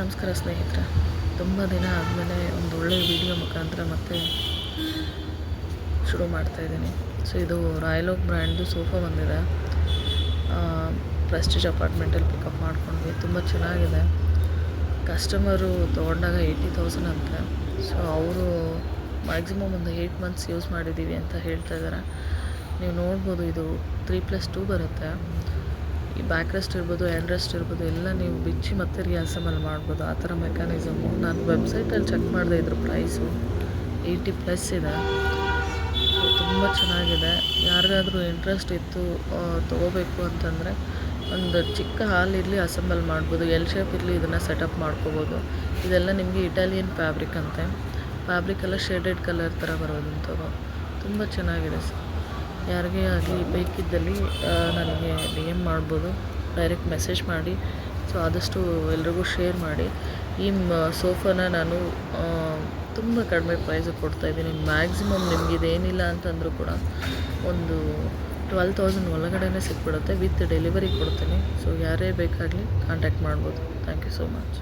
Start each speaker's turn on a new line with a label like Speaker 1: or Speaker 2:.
Speaker 1: ನಮಸ್ಕಾರ ಸ್ನೇಹಿತರೆ. ತುಂಬ ದಿನ ಆದಮೇಲೆ ಒಂದು ಒಳ್ಳೆಯ ವಿಡಿಯೋ ಮುಖಾಂತರ ಮತ್ತೆ ಶುರು ಮಾಡ್ತಾಯಿದ್ದೀನಿ. ಸೊ ಇದು ರಾಯಲ್ ಓಕ್ ಬ್ರ್ಯಾಂಡ್ದು ಸೋಫಾ ಬಂದಿದೆ. ಪ್ರೆಸ್ಟೀಜ್ ಅಪಾರ್ಟ್ಮೆಂಟಲ್ಲಿ ಪಿಕಪ್ ಮಾಡ್ಕೊಂಡ್ವಿ. ತುಂಬ ಚೆನ್ನಾಗಿದೆ. ಕಸ್ಟಮರು ತೊಗೊಂಡಾಗ 80,000 ಅಂತೆ. ಸೊ ಅವರು ಮ್ಯಾಕ್ಸಿಮಮ್ ಒಂದು 8 ಮಂತ್ಸ್ ಯೂಸ್ ಮಾಡಿದ್ದೀವಿ ಅಂತ ಹೇಳ್ತಾ ಇದ್ದಾರೆ. ನೀವು ನೋಡ್ಬೋದು, ಇದು 3+2 ಬರುತ್ತೆ. ಈ ಬ್ಯಾಕ್ ರೆಸ್ಟ್ ಇರ್ಬೋದು, ಹ್ಯಾಂಡ್ ರೆಸ್ಟ್ ಇರ್ಬೋದು, ಎಲ್ಲ ನೀವು ಬಿಚ್ಚಿ ಮತ್ತೆ ರಿಅಸೆಂಬಲ್ ಮಾಡ್ಬೋದು. ಆ ಥರ ಮೆಕ್ಯಾನಿಸಮು. ನಾನು ವೆಬ್ಸೈಟಲ್ಲಿ ಚೆಕ್ ಮಾಡಿದೆ, ಇದ್ರ ಪ್ರೈಸು 80+ ಇದೆ. ಸೊ ತುಂಬ ಚೆನ್ನಾಗಿದೆ. ಯಾರಿಗಾದರೂ ಇಂಟ್ರೆಸ್ಟ್ ಇತ್ತು ತೊಗೋಬೇಕು ಅಂತಂದರೆ ಒಂದು ಚಿಕ್ಕ ಹಾಲ್ ಇರಲಿ ಅಸೆಂಬಲ್ ಮಾಡ್ಬೋದು, ಎಲ್ ಶೇಪ್ ಇರಲಿ ಇದನ್ನು ಸೆಟಪ್ ಮಾಡ್ಕೋಬೋದು. ಇದೆಲ್ಲ ನಿಮಗೆ ಇಟಾಲಿಯನ್ ಫ್ಯಾಬ್ರಿಕ್ ಅಂತೆ. ಫ್ಯಾಬ್ರಿಕ್ ಎಲ್ಲ ಶೇಡೆಡ್ ಕಲರ್ ಥರ ಬರೋದಂಥದ್ದು. ತುಂಬ ಚೆನ್ನಾಗಿದೆ. ಯಾರಿಗೇ ಆಗಲಿ ಬೇಕಿದ್ದಲ್ಲಿ ನನಗೆ DM ಮಾಡ್ಬೋದು, ಡೈರೆಕ್ಟ್ ಮೆಸೇಜ್ ಮಾಡಿ. ಸೊ ಆದಷ್ಟು ಎಲ್ರಿಗೂ ಶೇರ್ ಮಾಡಿ. ಈ ಸೋಫಾನ ನಾನು ತುಂಬ ಕಡಿಮೆ ಪ್ರೈಸಿಗೆ ಕೊಡ್ತಾಯಿದ್ದೀನಿ. ಮ್ಯಾಕ್ಸಿಮಮ್ ನಿಮ್ಗೆ ಇದೇನಿಲ್ಲ ಅಂತಂದರೂ ಕೂಡ ಒಂದು 12,000 ಒಳಗಡೆ ಸಿಕ್ಬಿಡುತ್ತೆ. ವಿತ್ ಡೆಲಿವರಿ ಕೊಡ್ತೀನಿ. ಸೊ ಯಾರೇ ಬೇಕಾಗಲಿ ಕಾಂಟ್ಯಾಕ್ಟ್ ಮಾಡ್ಬೋದು. Thank you so much.